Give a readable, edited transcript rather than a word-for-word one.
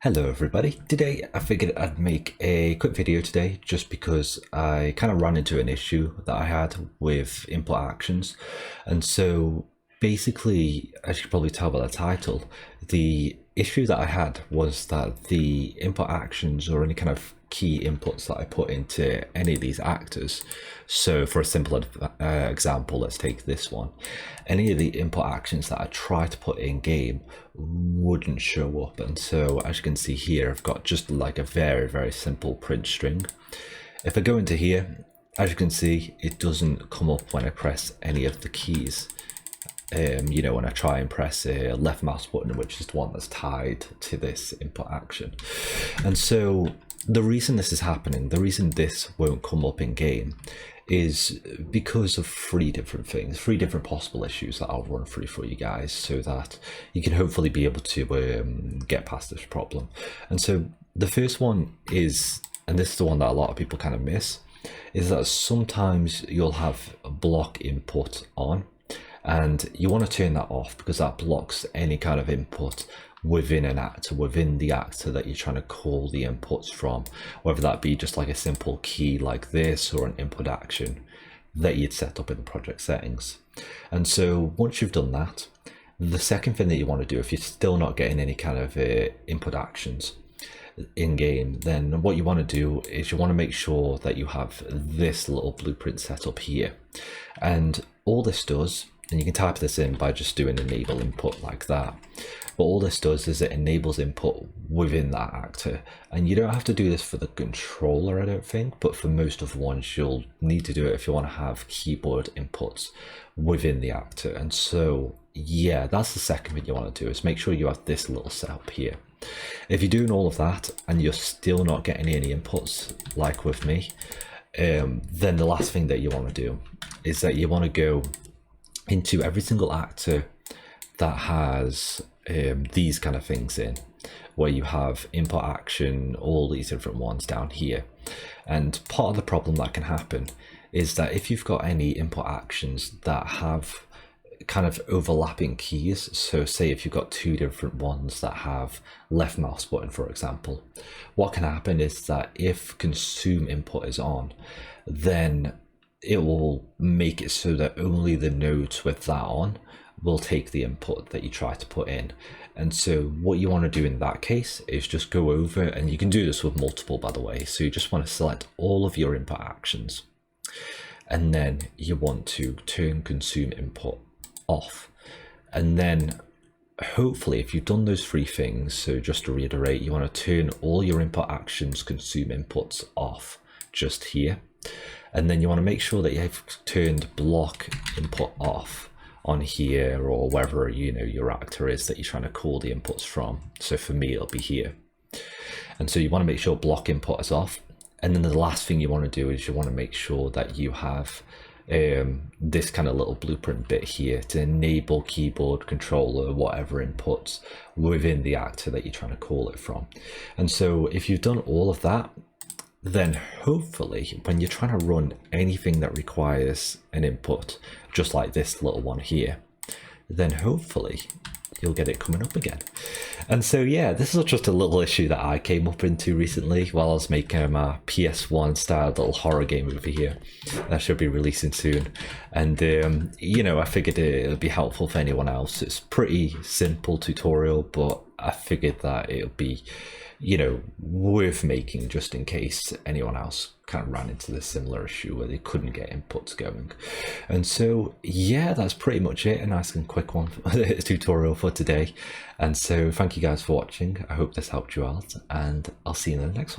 Hello everybody. Today I figured I'd make a quick video today just because I kind of ran into an issue that I had with input actions. And so basically, as you can probably tell by the title, the issue that I had was that the input actions or any kind of key inputs that I put into any of these actors. So for a simple example, let's take this one. Any of the input actions that I try to put in game wouldn't show up. And so as you can see here, I've got just like a very simple print string. If I go into here, as you can see, it doesn't come up when I press any of the keys. When I try and press a left mouse button, which is the one that's tied to this input action. And so the reason this is happening, the reason this won't come up in game is because of three different things, three different possible issues that I'll run through for you guys so that you can hopefully be able to get past this problem. And so the first one is, and this is the one that a lot of people kind of miss, is that sometimes you'll have a block input on, and you want to turn that off because that blocks any kind of input within an actor, within the actor that you're trying to call the inputs from, whether that be just like a simple key like this or an input action that you'd set up in the project settings. And so once you've done that, the second thing that you want to do, if you're still not getting any kind of input actions in game, then what you want to do is you want to make sure that you have this little blueprint set up here. And all this does, and you can type this in by just doing enable input like that, but all this does is it enables input within that actor. And you don't have to do this for the controller, I don't think, but for most of the ones you'll need to do it if you want to have keyboard inputs within the actor. And so yeah, that's the second thing you want to do, is make sure you have this little setup here. If you're doing all of that and you're still not getting any inputs like with me, then the last thing that you want to do is that you want to go into every single actor that has these kind of things in, where you have input action, all these different ones down here. And part of the problem that can happen is that if you've got any input actions that have kind of overlapping keys, so say if you've got two different ones that have left mouse button, for example, what can happen is that if consume input is on, then it will make it so that only the nodes with that on will take the input that you try to put in. And so what you want to do in that case is just go over, and you can do this with multiple, by the way, so you just want to select all of your input actions, and then you want to turn consume input off. And then hopefully if you've done those three things, so just to reiterate, you want to turn all your input actions consume inputs off just here, and then you want to make sure that you have turned block input off on here, or wherever your actor is that you're trying to call the inputs from. So for me it'll be here. And so you want to make sure block input is off. And then the last thing you want to do is you want to make sure that you have this kind of little blueprint bit here to enable keyboard, controller, whatever inputs within the actor that you're trying to call it from. And so if you've done all of that, then hopefully when you're trying to run anything that requires an input, just like this little one here, then hopefully you'll get it coming up again. And so yeah, this is just a little issue that I came up into recently while I was making my PS1 style little horror game over here that should be releasing soon. And I figured it would be helpful for anyone else. It's pretty simple tutorial, but I figured that it would be worth making just in case anyone else kind of ran into this similar issue where they couldn't get inputs going. And so yeah, that's pretty much it, a nice and quick one tutorial for today. And so thank you guys for watching. I hope this helped you out, and I'll see you in the next one.